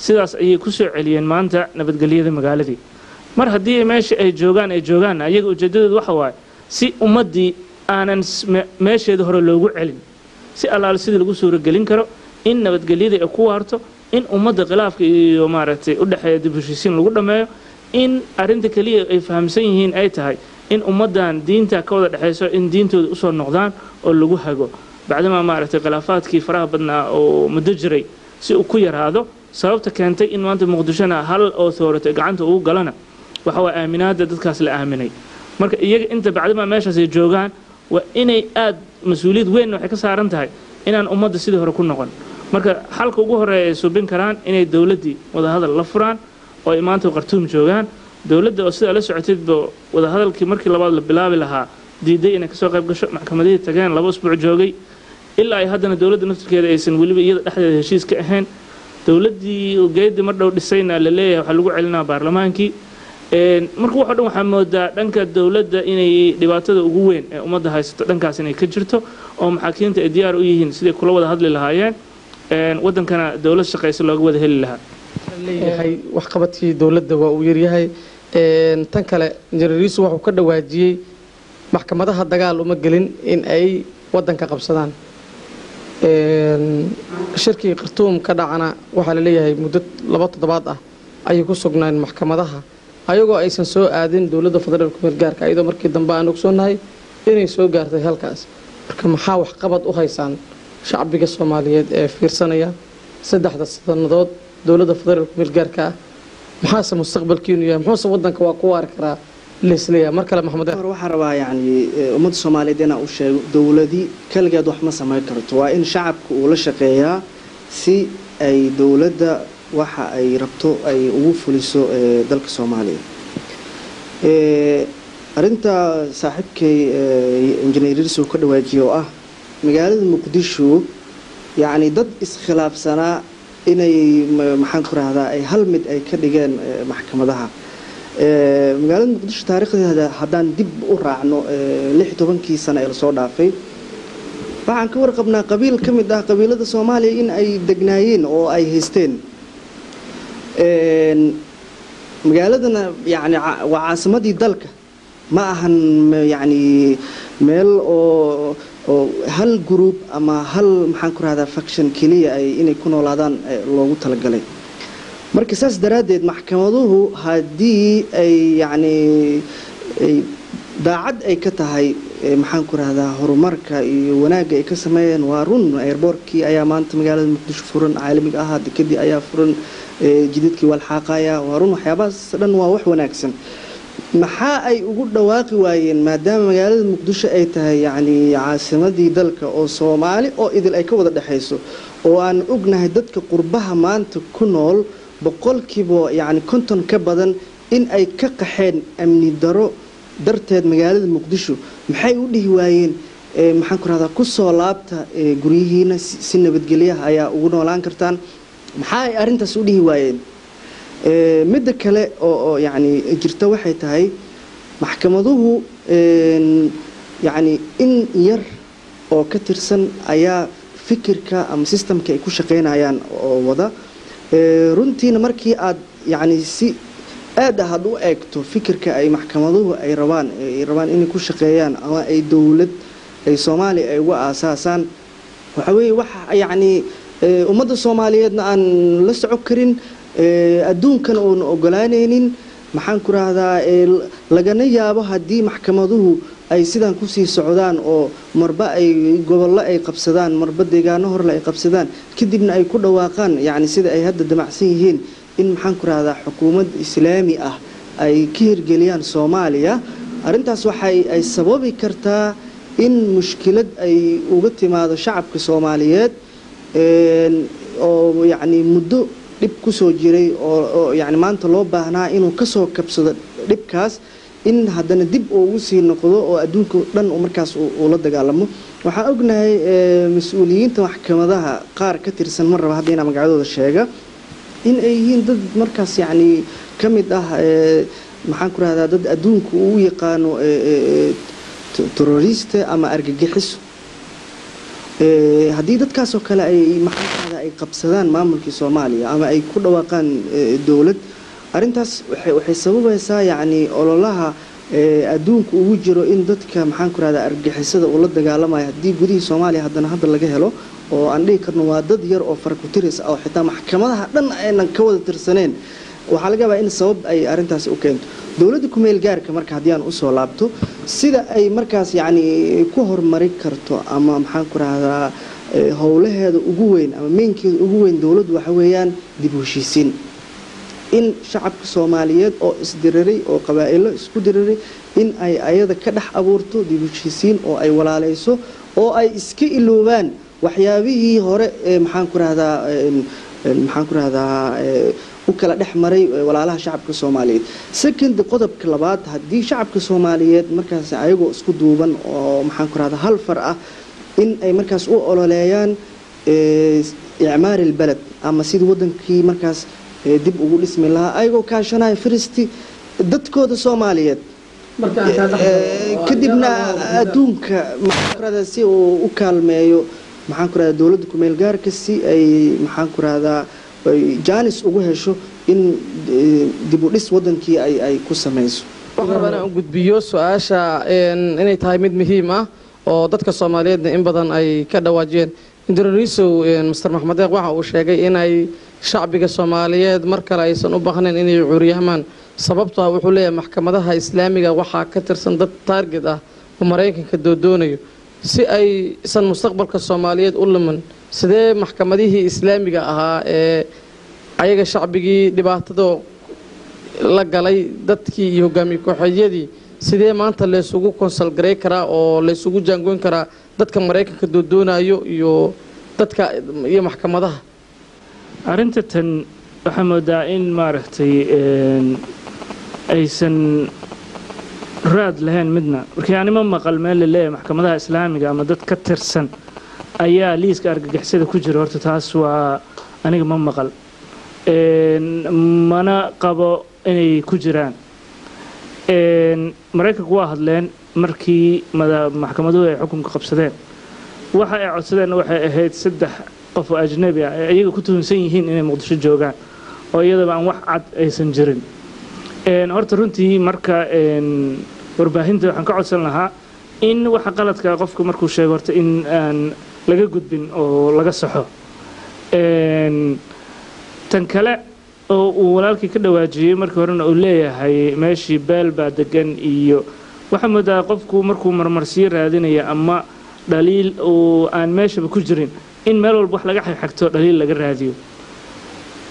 sidaas ayay ku soo celiyeen maanta nabadgelyada magaaladii mar haddii meesha ay joogaan ayaga ujeedadoodu waxa waaye si ummadii aanan meesheeda hore loogu celin si allaal sidii lagu suuragelin karo in nabadgelyada ay ku waarto in ummadda khilaafka iyo maaragtay u dhaxeeya dib u heshiisiin lagu dhameeyo in arinta kaliya ay fahamsan yihiin ay tahay in ummadan diinta ka wada dhaxeyso in diintooda u soo noqdaan oo lagu hago bacdama maaragtay khilaafaadkii faraha badnaa oo muddo jiray si uu ku yaraado sababta keentay in maanta Muqdishona hal authority gacanta ugu galana waxa waa aaminaada dadkaas la aaminay marka iyaga inta bacdama meeshaas ay joogaan waa inay aad mas'uuliyad weyn waxay ka saaran tahay inaan ummadda sidii hore ku noqon marka xalka ugu horeeya ay subin karaan inay dawladdii wada hadal la furaan oo ay maanta Khartoum joogaan dawladda oo sida la socotayba wada hadalkii markii labaad la bilaabi lahaa diiday inay ka soo qayb gasho maxkamadihii tageen 2 usbuuc joogay ilaa ay haddana dawladda naftirkeeda aysan waliba iyada dhexdeeda heshiis ka ahayn dawladdii geedi mar dhow dhisayna la leeyahay waxa lagu celinaa baarlamaankii marka waxa dhan waxa moodaa dhanka dawladda inay dhibaatada ugu weyn ee ummadda haysato dhankaas inay ka jirto oo maxaakiimta ay diyaar u yihiin sidii kula wada hadli lahaayeen wadankana dawlad shaqaysa looga wada heli lahaa leeyahay wax qabadkii dawladda waa uu yaryahay tan kale Injineer Iliso wuxuu ka dhawaajiyay maxkamadaha dagaal uma gelin in ay wadanka qabsadaan shirkii Khartoum ka dhacana waxa la leeyahay muddo 2 toddobaad ah ayay ku sugnaan maxkamadaha ayagoo aysan soo aadin dowladda federaalka meel gaarka iyadoo markii dambe aan ogsoonahay inay soo gaartay halkaas marka maxaa wax qabad u haysaan shacbiga Soomaaliyeed ee fiirsanaya saddexda sanadood dowladda federaalka meel gaarka maxaa mustaqbalkiinu yahay maxaa wadanka waa ku waari karaa leesleeya mar kale maxamed waxaan rabaa yani ummadda Soomaaliyeed inaan u sheego dowladii kaligeed wax ma sameyn karto waa in shacabku uu la shaqeeyaa si ay dowladda waxa ay rabto ay ugu fuliso dalka Soomaaliya arinta saaxiibkay injineer Riso ka dhawaajiyo magaalada Muqdisho yani dad iskhilaafsanaa inay maxaan ku raahdaa ay hal mid ay ka dhigeen maxkamadaha magaalada Muqdisho taariikhdeeda haddaan dib u raacno 16 sano ee soo dhaafay waxaan ka warqabnaa qabiil ka mid ah qabiilada Soomaaliya in ay degnaayeen oo ay haysteen magaaladana yani waa caasimadii dalka ma ahan yani meel oo hal group ama hal maxaan ku raahdaa faction kaliya ay inay ku noolaadaan loogu talagalay marka saas daraadeed maxkamaduhu hadii ay yani daacad ay ka tahay maxaan ku raahdaa horumarka iyo wanaaga ay ka sameeyeen waa run airportkii ayaa maanta magaalada Muqdisho furan caalamiga ah dekadii ayaa furan jidadkii walxaqaya waa run waxyaabahaas dhan waa wax wanaagsan maxaa ay ugu dhawaaqi waayeen maadaama magaalada Muqdisho ay tahay yani caasimadii dalka oo Soomaali oo idil ay ka wada dhaxayso oo aan ognahay dadka qurbaha maanta ku nool boqolkiiba yani 50 ka badan in ay ka qaxeen amni daro darteed magaalada Muqdisho maxay u dhihi waayeen maxaan ku raahdaa ku soo laabta guriyihiina si nabadgelyo ayaa ugu noolaan kartaan maxaa ay arintaas u dhihi waayeen midda kale oo yani jirta waxay tahay maxkamaduhu yani in yar oo ka tirsan ayaa fikirka ama systemka ay ku shaqeynayaan oo wada runtiina markii aad yani si aad aad u eegto fikirka ay maxkamaduhu ay rabaan inay ku shaqeeyaan ama ay dawlad ay Soomaaliya ay uga aasaasan waxa weeye wax yani ummadda Soomaaliyeedna aan la socon karin adduunkan oo ogolaanaynin maxaan ku raahdaa lagana yaabo hadii maxkamaduhu ay sidaan ku sii socdaan oo marba ay gobollo ay qabsadaan marba deegaano hor la ay qabsadaan kadibna ay ku dhawaaqaan yani sida ay hadda damacsan yihiin in maxaan ku raahdaa xukuumad islaami ah ay ka hirgeliyaan Soomaaliya arintaas waxay ay sababi kartaa in mushkilad ay uga timaado shacabka Soomaaliyeed oo yani muddo dib ku soo jiray oo yani maanta loo baahnaa inuu ka soo kabsado dibkaas in haddana dib ugu sii noqdo oo adduunka dhan markaas uu la dagaalamo waxaan ognahay mas'uuliyiinta maxkamadaha qaar ka tirsan mar raba hadda inaan magacadooda sheega in ay yihiin dad markaas yani ka mid ah maxaan ku raahdaa dad adduunka uu yaqaano terroriste ama argagixiso haddii dadkaas oo kale ay maxkamada ay qabsadaan maamulkii Soomaaliya ama ay ku dhawaaqaan dawlad arintaas waxay sababaysaa yani ololaha adduunka ugu jiro in dadka maxaan ku raahdaa argagixisada uu la dagaalamayo haddii gudihii Soomaaliya hadda laga helo oo aan dhihi karno waa dad yar oo farkutiris ah oo xitaa maxkamadaha dhan aynan ka wada tirsaneen waxa laga yaabaa in sabab ay arintaas u keento dawladda ku meel gaarka marka hadii aan u soo laabto sida ay markaas yani ku horumari karto ama maxaan ku raahdaa howlaheeda ugu weyn ama meenkeeda ugu weyn dawladdu waxa weeyaan dib u heshiisiin in shacabka Soomaaliyeed oo isdiriray oo qabaa'ilo isku diriray in ay ayada ka dhax abuurto dib u heshiisiin oo ay walaaleyso oo ay iska iloobaan waxyaabihii hore maxaan ku raahdaa u kala dhex maray walaalaha shacabka Soomaaliyeed second qodobka labaad hadii shacabka Soomaaliyeed markaas ayagoo isku duuban oo maxaan ku raahdaa hal far ah in ay markaas u ololeeyaan i'maar albalad ama sidii wadankii markaas dib ugu dhismi lahaa ayagoo kaashanaya firisti dadkooda Soomaaliyeed kadibna adduunka maxaan ku raahdaa si uu u kaalmeeyo maxaan ku raahdaa dawladda ku meel gaarka si ay maxaan ku raahdaa jaanis ugu hesho in dib u dhis wadankii ay ku sameeyso waxaan rabaa inaan gudbiyo su'aasha inay tahay mid muhiim ah oo dadka Soomaaliyeed in badan ay ka dhawaajeen injineer Riso Mr. Maxamed Deeq waxa uu sheegay in ay shacbiga Soomaaliyeed mar kale aysan u baahnayn inay curyamaan sababtoo ah wuxuu leeyahay maxkamadaha islaamiga waxaa ka tirsan dad target ah oo Mareykanka doonayo si aysan mustaqbalka Soomaaliyeed u lumin sidee maxkamadihii islaamiga ahaa ee ayaga shacbigii dhibaatada la galay dadkii iyo hogaamiye kooxeedyadii sidee maanta la isugu konsol garay karaa oo la isugu jaangoyn karaa dadka Mareykanka doonayo iyo dadka iyo maxkamadaha arinta tan waxa moodaa in maaragtay aysan raad lahayn midna markii aan ma maqal meel leeyahay maxkamadaha islaamiga ama dad ka tirsan ayaa liiska argagixisada ku jira horta taas waa aniga ma maqal mana qabo inay ku jiraan Mareykanku waa hadleen markii maxkamaduhu ay xukunka qabsadeen waxa ay codsadeen waxay ahayd 3 qof oo ajnabi ah iyaga ku tuhunsan yihiin inay Muqdisho joogaan oo iyadaba aan wax cad aysan jirin horta runtii marka warbaahinta waxaan ka codsan lahaa in waxa qaladka qofku markuu sheego horta in aan laga gudbin oo laga saxo tan kale oo uu walaalkii ka dhawaajiyay markii horena uu leeyahay meeshii beel baa degan iyo waxa moodaa qofku markuu marmarsiyo raadinaya ama dhaliil oo aan meeshaba ku jirin in meel walba wax laga xigto dhaliil laga raadiyo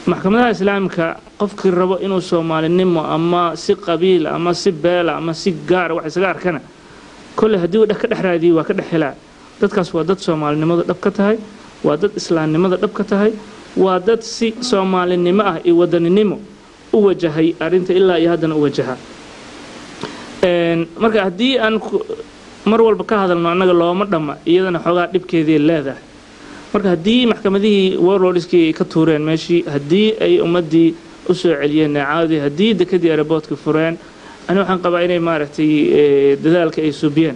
maxkamadaha islaamka qofkii rabo inuu Soomaalinimo ama si qabiil ama si beel ama si gaar wax isaga arkana kulli hadii uu ka dhaxraadiyo waa ka dhaxilaa dadkaas waa dad Soomaalinimada dhab ka tahay waa dad islaamnimada dhab ka tahay waa dad si Soomaalinimo ah iyo wadaninimo u wajahay arinta ilaa iyo haddana u wajaha marka hadii aan mar walba ka hadalno anaga looma dhama iyadana xogaa dhibkeedii leedahay marka hadii maxkamadihii warlordskii ka tuureen meeshii hadii ay ummadii u soo celiyeen caadi hadii dekadii airportka fureen ana waxaan qabaa inay maaragtay dadaalka ay subiyeen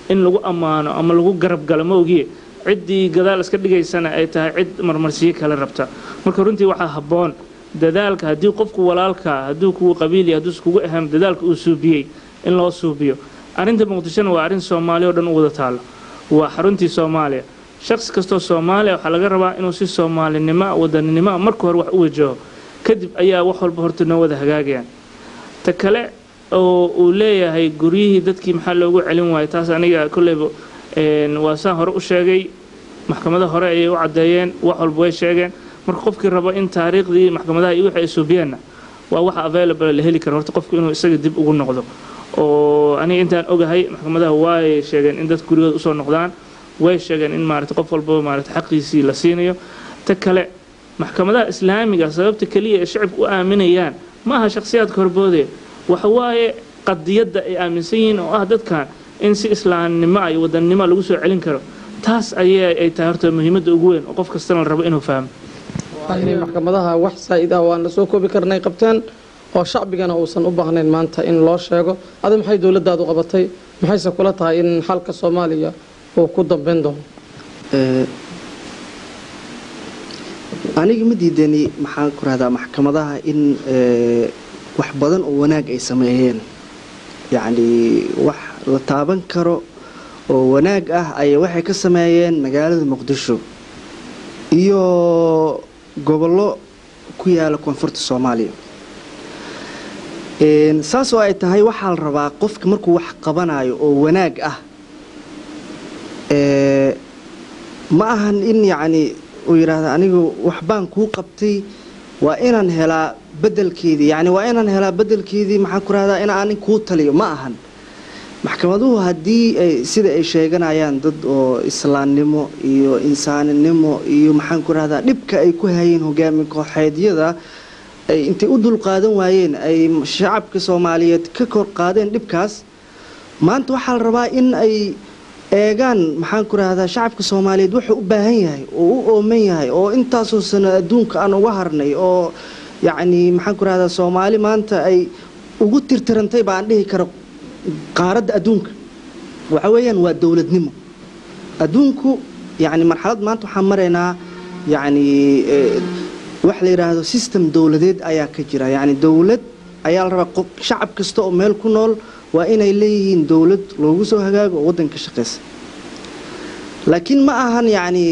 in lagu amaano ama lagu garab galo moogiye cidii gadaal iska dhigaysana ay tahay cid marmarsiyo kala rabta marka runtii waxa haboon dadaalka hadii qofku walaalka haduu ku qabiili haduu iskugu aham dadaalka uu subiyay in loo subiyo arinta Muqdisho waa arin Soomaaliya oo dhan u wada taalo waa xaruntii Soomaaliya shakhs kasto Soomaaliya waxa laga rabaa inuu si Soomaalinimo wadaninimo marka hore wax u wajaho kadib ayaa wax walba horta noo wada hagaagayaan ta kale oo uu leeyahay guriyihii dadkii maxaa loogu celin waayay taas aniga kulleeba waa saan hore u sheegay maxkamadaha hore ay u cadeeyeen wax walba way sheegeen marka qofkii rabo in taariikhdii maxkamadaha iyo wixii ay suubiyeen waa wax available la heli karo horta qofku inuu isaga dib ugu noqdo oo aniga intaan ogahay maxkamadaha way sheegeen in dad gurigooda u soo noqdaan way sheegeen in maaragtay qof walba maaragtay xaqiisii la siinayo ta kale maxkamadaha islaamiga sababta kaliya ee shacabku u aaminayaan ma aha shakhsiyaadka horboodaya waxa waaye qadiyada ay aaminsan yihiin oo ah dadkan in si islaamnimo ay wadannimo lagu soo celin karo taas ay tahay horta muhiimadda ugu weyn oo qof kasta la rabo inuu fahmo maxkamadaha wax saa'id ah waan soo koobi karnay qabtaan oo shacbigana uusan u baahnayn maanta in loo sheego adiga maxay dawladdaadu qabatay maxayse kula tahay in xalka Soomaaliya uu ku dambeyn doono aniga ma diidani maxaan ku raahdaa maxkamadaha in wax badan oo wanaag ay sameeyeen yani wax la taaban karo oo wanaag ah ay waxay ka sameeyeen magaalada Muqdisho iyo gobollo ku yaala koonfurta Soomaaliya saas oo ay tahay waxa la rabaa qofka markuu wax qabanayo oo wanaag ah ma ahan in yani uu yiraahdo anigu wax baan ku qabtay waa inaan helaa bedelkeedii yani waa inaan helaa bedelkeedii maxaa ku raahdaa in aan ku taliyo ma ahan maxkamaduhu hadii ay sida ay sheeganayaan dad oo islaamnimo iyo insaaninimo iyo maxaan ku raahdaa dhibka ay ku hayeen hogaamiye kooxeedyada ay intay u dul qaadan waayeen ay shacabka Soomaaliyeed ka kor qaadeen dhibkaas maanta waxa la rabaa in ay eegaan maxaan ku raahdaa shacabka Soomaaliyeed wuxuu u baahan yahay oo u ooman yahay oo intaas oo sano adduunka aan uga harnay oo yani maxaan ku raahdaa Soomaali maanta ay ugu tirtirantay baan dhihi karo qaaradda adduunka waxa weeyaan waa dawladnimo adduunku yani marxalad maanta waxaan mareynaa yani wax la yiraahdo system dawladeed ayaa ka jira yani dawlad ayaa la rabaa shacab kasta oo meel ku nool waa inay leeyihiin dawlad loogu soo hagaago oo wadanka shaqeysa laakiin ma ahan yani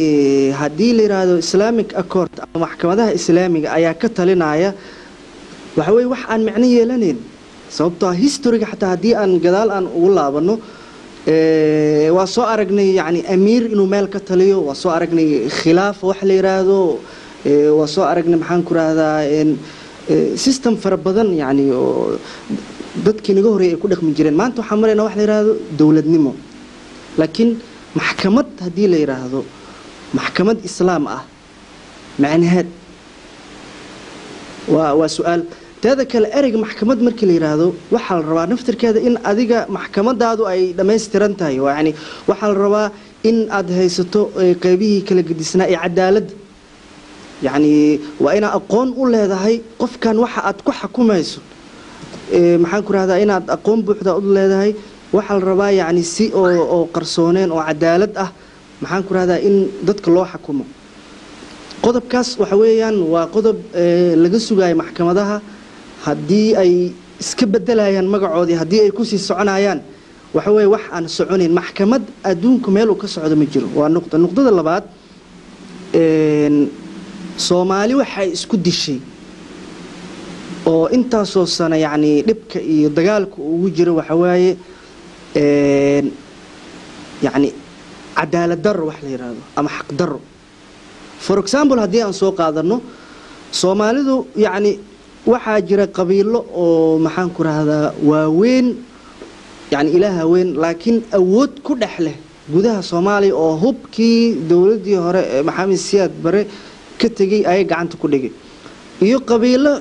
haddii la yiraahdo Islamic Accord ama maxkamadaha islaamiga ayaa ka talinaya waxa weey wax aan macno yeelaneyn sababtoo historyga xataa haddii aan gadaal aan ugu laabano waa soo aragnay yani amiir inuu meel ka taliyo waa soo aragnay khilaaf wax la yiraahdo waa soo aragnay maxaan ku raahdaa system fara badan yani dadkii naga horeeyay ku dhaqmi jireen maanta waxa mareena wax la yiraahdo dawladnimo laakiin maxkamad haddii la yiraahdo maxkamad islaam ah macnaheed waa su'aal teeda kale ereyga maxkamad markii la yiraahdo waxa la rabaa naftirkeeda in adiga maxkamadaadu ay dhameystiran tahay yani waxa la rabaa in aad haysato qaybihii kala gudisnaa ee cadaalad yani waa ina aqoon u leedahay qofkan waxa aad ku xukumayso maxaan ku raahdaa inaad aqoon buuxda u leedahay waxa la rabaa yani si oo qarsooneen oo cadaalad ah maxaan ku raahdaa in dadka loo xukumo qodobkaas waxa weeyaan waa qodob laga sugayo maxkamadaha haddii ay iska bedelayaan magacoodii haddii ay ku sii soconayaan waxa weey wax aan soconayn maxkamad adduunka meel uu ka socdo ma jiro waa nuqdada labaad Soomaali waxay isku dishay oo intaasoo sana yani dhibka iyo dagaalka ugu jira waxa waaye يعني عدالة در وحلا يرادو أما حق در for example هدي أن سوق قادرنو سوماليدو يعني وحاجر قبيلة أو محان كره هذا وين يعني إلها وين لكن أود كل حله جودها صومالي أو هوب كي دولتي هر محامي السياد بري كتجي أي قعنت كل جي iyo qabiilo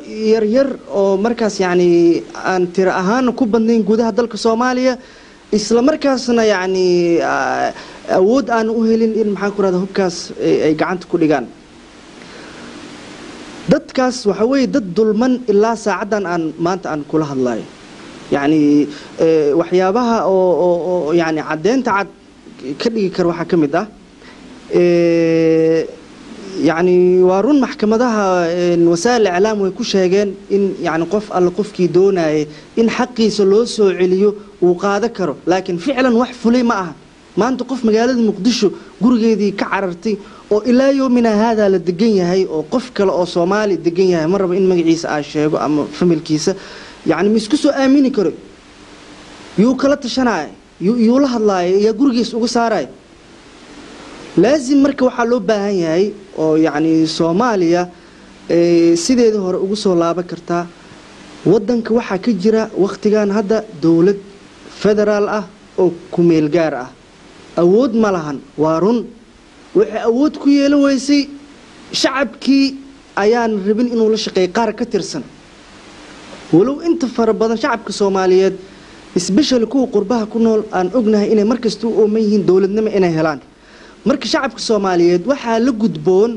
yar oo markaas yani aan tira ahaan ku bandeen gudaha dalka Soomaaliya isla markaasna yani awood aan u helin in maxaan ku raado hubkaas ay gacanta ku dhigaan dadkaas waxa weey dad dulman ilaa saacadan aan maanta aan kula hadlayo yani waxyaabaha oo yani cadeynta cad ka dhigi kar waxa kamid ah يعني وارون محكمتها وسائل الإعلام ويكوشاجين إن يعني قف الله قف كيدونا إن حقي سلوسه عليو وقاذكره لكن فعلا وحفلي معها ما أنت قف مجال المقدشو جورجي كعرتي وإلى يومنا هذا للدقية هاي وقف كلا أو صومالي الدقية هاي مرة بإن مجلس عاشق أم فم الكيسة يعني مسكسو آميني كره يو كلا تشناي يو له الله يا جورجي سوق ساراي لازم مركب وحلو باهي هاي أو يعني سوماليا سيدي هور ugu soo laaba kartaa wadanka waxa ka jira waqtigan hadda dawlad federaal ah oo ku meel gaar ah awood ma lahan waarun waxa awood ku yeelan weysay shacabkii ayaan rabin inuu la shaqeeyo qaar ka tirsan walow inta fara badan shacabka Soomaaliyeed especially kuwa qurbaha ku nool aan ognahay inay markasta u ooman yihiin dawladnimo inay helaan marka shacabka Soomaaliyeed waxa la gudboon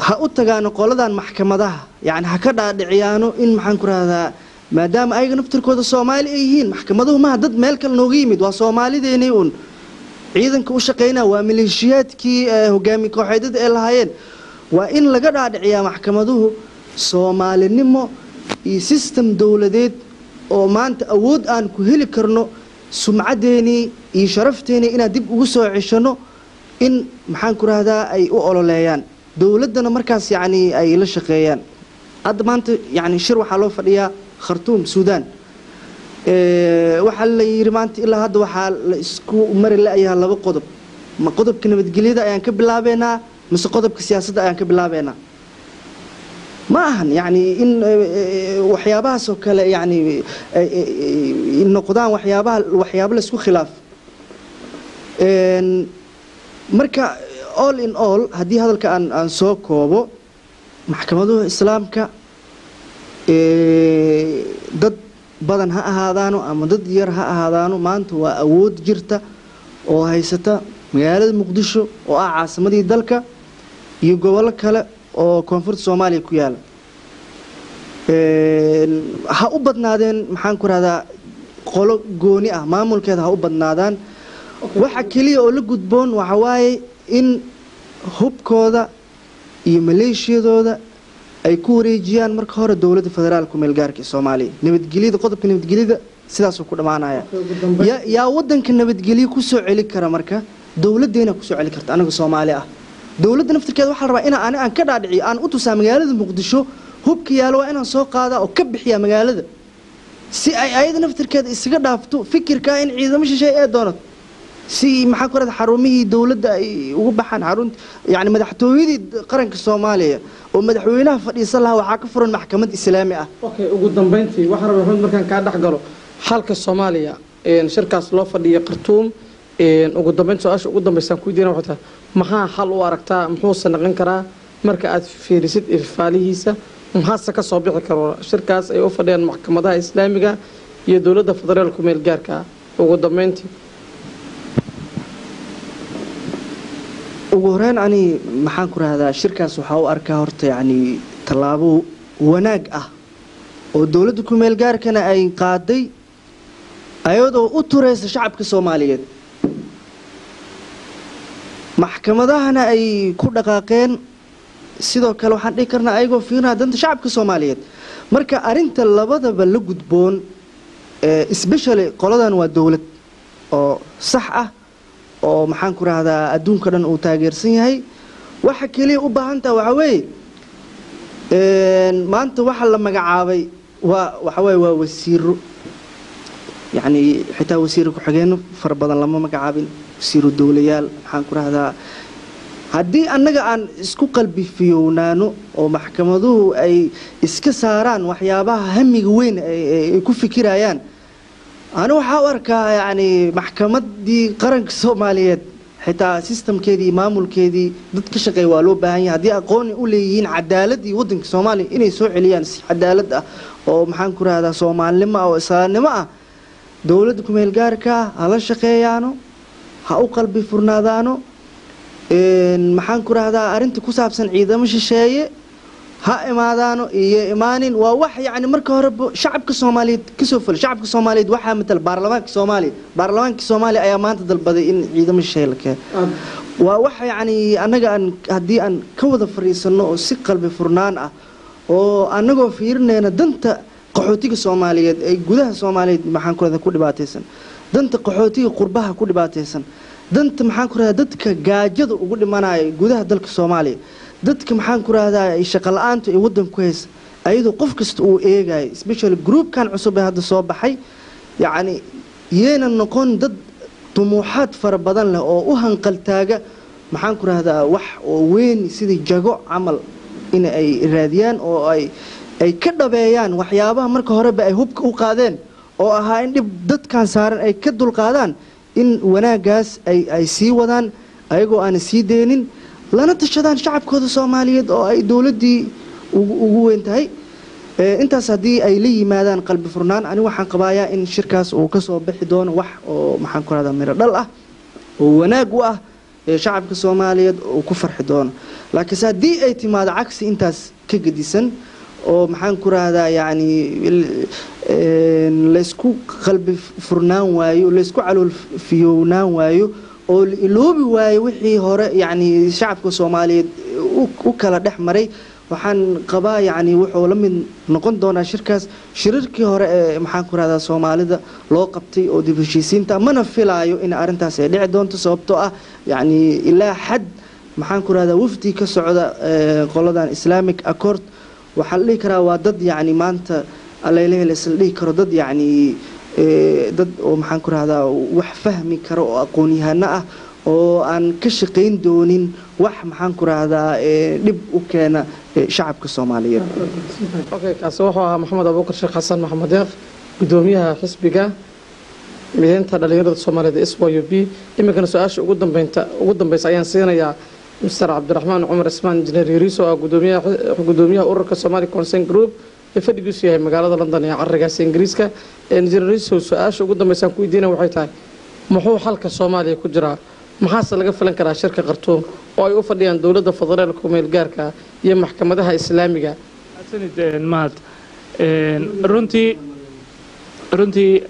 ha u tagaano qoladan maxkamadaha yani ha ka dhaadhiciyaano in maxaan ku raahdaa maadaama ay naftirkooda Soomaali ay yihiin maxkamaduhu ma dad meel kale nooga yimid waa Soomaalideena uun ciidanka u shaqeynaa waa maleeshiyaadkii hogaamiye kooxeedada ee lahaayeen waa in laga dhaadhiciyaa maxkamaduhu Soomaalinimo iyo system dawladeed oo maanta awood aan ku heli karno sumcadeeni iyo sharafteeni inaad dib ugu soo ceshano in maxaan ku raahdaa ay u ololeeyaan dawladana markaas yani ay la shaqeeyaan hadda maanta yani shir waxa loo fadhiyaa Khartoum Suudaan waxa la yiri maanta ilaa hadda waxa la isku mari laayaha laba qodob ma qodobka nabadgelyada ayaan ka bilaabeynaa mise qodobka siyaasadda ayaan ka bilaabeynaa ما أهن يعني إن وحيابها سوكلا يعني النقدان وحيابها لسكو خلاف مركا all in all هدي هذا الكأن سوكوبو محكمة الإسلام كا ضد بدن هذانو أما ضد ير هذانو ما أنتوا أود جرتا وهيستا مجال مقدشو وعاصمة دلكا يقول لك هلا oo koonfurta Soomaaliya ku yaala ha u badnaadeen maxaan ku raahdaa qolo gooni ah maamulkeeda ha u badnaadaan waxa kaliya oo la gudboon waxa waaye in hubkooda iyo maleeshiyadooda ay ku wareejiyaan marka hore dawladda federaalka meel gaarka Soomaaliya nabadgelyada qodobka nabadgelyada sidaasuu ku dhammaanaya yaa waddanka nabadgelyo ku soo celi kara marka dowladdeena ku soo celi karta anaga Soomaali ah dowladda naftirkeeda waxaa la rabaa in aan ka dhaadhiciyo aan u tusaa magaalada Muqdisho hubka yaalo waa inaan soo qaadaa oo ka bixiya magaalada si ay ayada naftirkeeda isaga dhaafto fikirka in ciidamo shisheeye ee doonato si maxaa ku raad xarumihii dawladda ay ugu baxaan xarun yani madaxtooyadii qaranka Soomaaliya oo madaxweynaha fadhiisan lahaa waxa ka furan maxkamad islaami ah okay ugu dambeyntii waxa rabaa markaan ka dhax galo halka Soomaaliya shirkaas loo fadhiyo Khartoum ugu dambeyn su'aasha ugu dambeysaan ku diina waxa maxaa xal u aragtaa muxuu sanaqan karaa marka aad fiirisid ifaalihiisa maxaa ka soo bixi karo shirkaas ay u fadhiyaan maxkamadaha islaamiga iyo dawladda federaalka meel gaarka ugu dambeyntii ugu horeen ani maxaan ku raahdaa shirkaas waxa uu arkaa horta yani talaabo wanaag ah oo dawladda ku meel gaarkana ay qaaday ayadoo u tureysa shacabka Soomaaliyeed maxkamadahana ay ku dhaqaaqeen sidoo kale waxaan dhigi karnaa ayagoo fiirnaa danta shacabka Soomaaliyeed marka arinta labadaba la gudboon especially qoladan waa dawlad oo sax ah oo maxaan ku raahdaa adduunka dhan uu taageersan yahay waxa kaliya u baahan tahay waxa weey maanta waxa la magacaabay waxa weey waa wasiiro yani xitaa wasiiro ku xigeen far badan lama magacaabin wasiiro dawlayaal maxaan ku raahdaa haddii annaga aan isku qalbi fiyownaano oo maxkamaduhu ay iska saaraan waxyaabaha hamiga weyn ay ku fikirayaan أنا وحاورك يعني محكمة دي قرن الصوماليات حتى سيستم كذي مامول كذي ضد كشقي والو باهي هذه أقون أوليين عدالة دي ودن الصومالي إني يسوع عليان عدالة أو محنكر هذا صومال لما أو إسرائيل لما دولتكم الجاركة على الشقيانو هأقل بفرنادانو محنكر هذا أرنت كوساب سن عيدا مش شيء ها إمادانو إيمانين ووحي يعني مركه رب شعب كصومالي كسوفل شعب كصومالي وحى مثل برلمان كصومالي أيامات تدل بدأ إن عيدا مش شيء لك ووحي يعني أنا أن هدي أن كوذا فريس إنه سقل بفرنان وأنا جو فيرنا أنا دنت قحوتي كصومالي جودها صومالي محن كذا كل باتيسن دنت قحوتي قربها كل باتيسن دنت محن كذا دتك جاجد وقول ما أنا جودها دلك صومالي dadka maxaan ku raahdaa shaqo la'aantu ee wadanku hees ayadoo qof kasta uu eegay special group kan cusub ee hadda soo baxay yaani yeena noqon dad tumuuxaad fara badan leh oo u hanqal taaga maxaan ku raahdaa wax oo weyn sidii jago amal in ay raadiyaan oo ay ka dhabeeyaan waxyaabaha marka horeba ay hubka u qaadeen oo ahaa in dib dadkan saaran ay ka dul qaadaan in wanaagaas ay sii wadaan ayagoo aan sii deenin lana tashadaan shacabkooda Soomaaliyeed oo ay dawladii ugu weyntahay intaas hadii ay la yimaadaan qalbi furnaan ani waxaan qabayaa in shirkaas uu ka soo bixi doono wax oo maxaan ku raahdaa miro dhal ah oo wanaag u ah shacabka Soomaaliyeed oo ku farxi doono laakiin hadii ay timaado cagsi intaas ka gadisan oo maxaan ku raahdaa yani la isku qalbi furnaan waayo la isku calool fiyownaan waayo oo iloobi waayo wixii hore yani shacabka Soomaaliyeed u kala dhaxmaray waxaan qabaa yani wuxuu la mid noqon doonaa shirkaas shirarkii hore ee maxaan ku raahdaa Soomaalida loo qabtay oo dib u heshiisiinta mana filaayo in arintaas ay dhici doonto sababtoo ah yani ilaa xad maxaan ku raahdaa wafdi ka socda qoladan Islamic Accord waxa la dhihi karaa waa dad yani maanta alayleey la dhihi karo dad yani dad oo maxaan ku raahdaa wax fahmi karo oo aqoon-yahano ah oo aan ka shaqeyn doonin wax maxaan ku raahdaa dib u keena shacabka Soomaaliyeed okay kaas wuxuu ahaa Maxamed Abuukar Sheekh Xasan Maxamed Deeq gudoomiyaha xisbiga mideynta dhalinyarada Soomaaliyeed SYUP imikana su'aasha ugu dambaysa ayaan siinayaa Mr. Cabdiraxmaan Cumar Ismaan Injineer Yariso oo gudoomiyaha ururka Somali Concern Group fadhigiisu yahay magaalada London ee carrigaas Ingiriiska Injineeriso su'aasha ugu dambaysan ku weydiinaa waxay tahay muxuu xalka Soomaaliya ku jiraa maxaa laga filan karaa shirka Khartoum oo ay u fadhiyaan dawladda federaalka meel gaarka iyo maxkamadaha islaamiga mahad runtii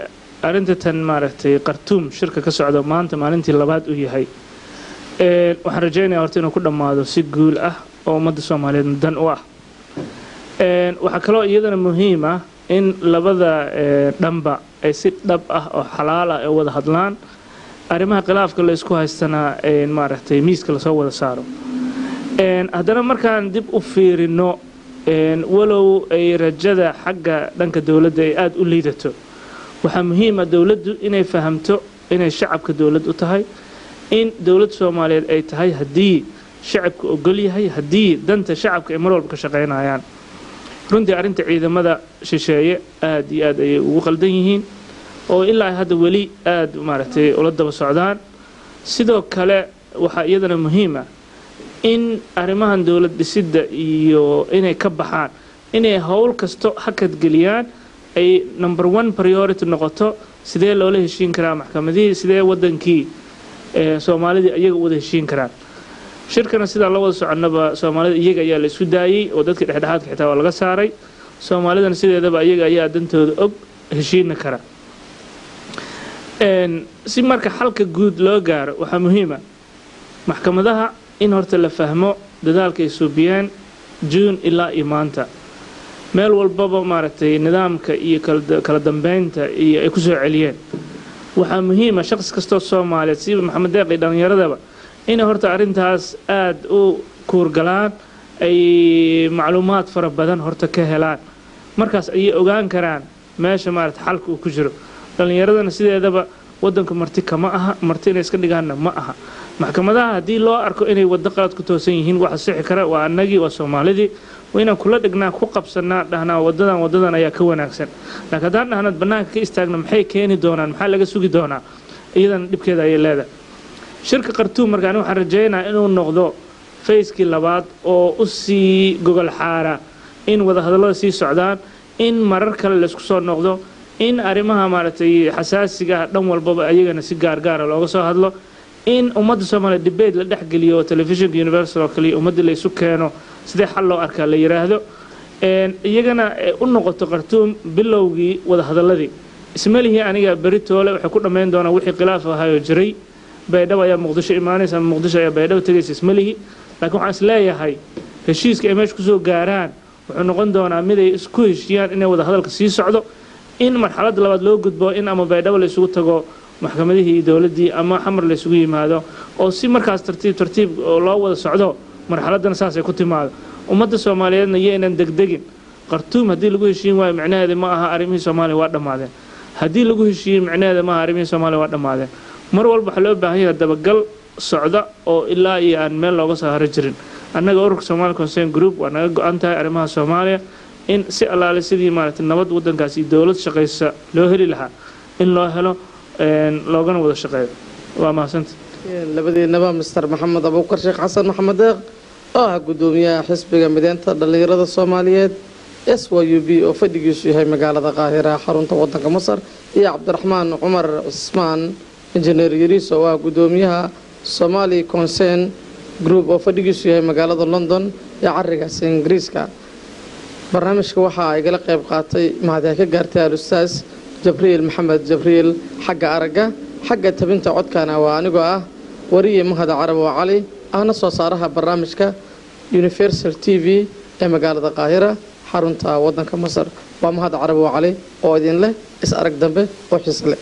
arintan maaragtay Khartoum shirka ka socdo maanta maalintii labaad u yahay waxaan rajaynayaa horta inuu ku dhamaado si guul ah oo ummadda Soomaaliyeed dan u ah waxa kale oo iyadana muhiim ah in labada dhanba ay si dhab ah oo xalaal ah ay wada hadlaan arrimaha khilaafka la isku haystana maaragtay miiska lasoo wada saaro haddana markaan dib u fiirino walow ay rajada xagga dhanka dowladda ay aada u liidato waxaa muhiima dowladdu inay fahamto inay shacabka dowlad u tahay in dowlad Soomaaliyeed ay tahay haddii shacabku ogol yahay haddii danta shacabka ay mar walba ka shaqaynayaan runtii arrinta ciidamada shisheeye aad iyo aad ayay ugu qaldan yihiin oo ilaa hadda weli aad maaragtay ula daba socdaan sidoo kale waxaa iyadana muhiim ah in arrimahan dowlad dhisidda iyo inay ka baxaan inay howl kasto hakad geliyaan ay number 1 priority noqoto sidee loola heshiin karaa maxkamadii sidee wadankii Soomaalida iyaga wada heshiin karaan shirkana sida la wada soconaba Soomaalida iyaga ayaa la isku daayay oo dadka dhexdhexaadka xitaa waa laga saaray Soomaalidana sideedaba iyaga ayaa dantooda og heshiin kara si marka xalka guud loo gaaro waxa muhiim ah maxkamadaha in horta la fahmo dadaalka ay suubiyeen June ilaa maanta meel walbaba maaragtay nidaamka iyo kala dambeynta iyo ay ku soo celiyeen waxa muhiim ah shakhs kasto Soomaaliyeed sida Maxamed Deeqi dhalinyaradaba in horta arintaas aad u kuurgalaan ay macluumaad fara badan horta ka helaan markaas ay ogaan karaan meesha maaragtay xalku uu ku jiro dhalinyaradana sideedaba wadanka marti kama aha marti inay iska dhigaana ma aha maxkamadaha haddii loo arko inay wada qalad ku toosan yihiin waxa sixi kara waa annagii waa Soomaalidii wayna kula dhignaa ku qabsanaa dhahnaa wadadan ayaa ka wanaagsan laakiin haddaan dhahnad banaanka ka istaagna maxay keeni doonaan maxaa laga sugi doonaa iyadan dhibkeeda ay leedahay shirka Khartoum markaan waxaan rajaynayaa inuu noqdo fayskii labaad oo u sii gogol xaara in wada hadallada sii socdaan in marar kale la isku soo noqdo in arrimaha maaragtay xasaasiga dhan walbaba ayagana si gaar looga soo hadlo in ummadda Soomaaliyeed debate la dhaxgeliyo television universal oo kale ummadda la isu keeno sidee xal loo arkaa la yiraahdo iyagana u noqoto Khartoum bilowgii wada hadalladii ismalihi aniga beritoole waxa ku dhameyn doona wixii khilaaf ahayo jiray baydhabo ayaa Muqdisho imaanaysa Muqdisho ayaa baydhabo tagaysa ismalihi laakiin waxaan isleeyahay heshiiska ay meesha ku soo gaaraan wuxuu noqon doonaa mid ay isku heshiyaan inay wada hadalka sii socdo in marxaladda labaad loo gudbo in ama baydhabo la isugu tago maxkamadihii dawladdii ama xamar la isugu yimaado oo si markaas tartiib loo wada socdo marxaladana saas ay ku timaado ummadda Soomaaliyeedna yeelan degdegin Khartoum haddii lagu heshiin waayo macnaheedu ma aha arrimihii Soomaaliya waa dhamaadeen haddii lagu heshiin macnaheedu ma aha arrimihii Soomaaliya waa dhamaadeen mar walba waxa loo baahan yahay dabagal socda oo ilaa iyo aan meel looga soo harin jirin annaga ururka Somali Concern Group waa naga go'an tahay arrimaha Soomaaliya in si allaale sidii maaragtay nabad wadankaasi dawlad shaqaysa loo heli lahaa in loo helo loogana wada shaqeeyo waa mahadsantahay labadeennaba Mr. Maxamed Abuukar Sheekh Xasan Maxamed Deeq oo ah gudoomiyaha xisbiga mideynta dhalinyarada Soomaaliyeed SYUB oo fadhigiisu yahay magaalada Qaahira xarunta wadanka Masar iyo Cabdiraxmaan Cumar Cismaan Engineer Yariis oo ah gudoomiyaha Somali Concern Group oo fadhigiisu yahay magaalada London ee carigaas Ingiriiska barnaamijka waxa ay gala qayb qaatay mahadaya ka gaartay Ustaas Jibriil Maxamed Jibriil xagga araga xagga tabinta codkana waa anigoo ah wariye Mahad Carab oo Cali ana soo saaraha barnaamijka Universal TV ee magaalada Qaahira xarunta wadanka Masar waa Mahad Carab oo Cali oo idin leh is arag dambe oo xiiso leh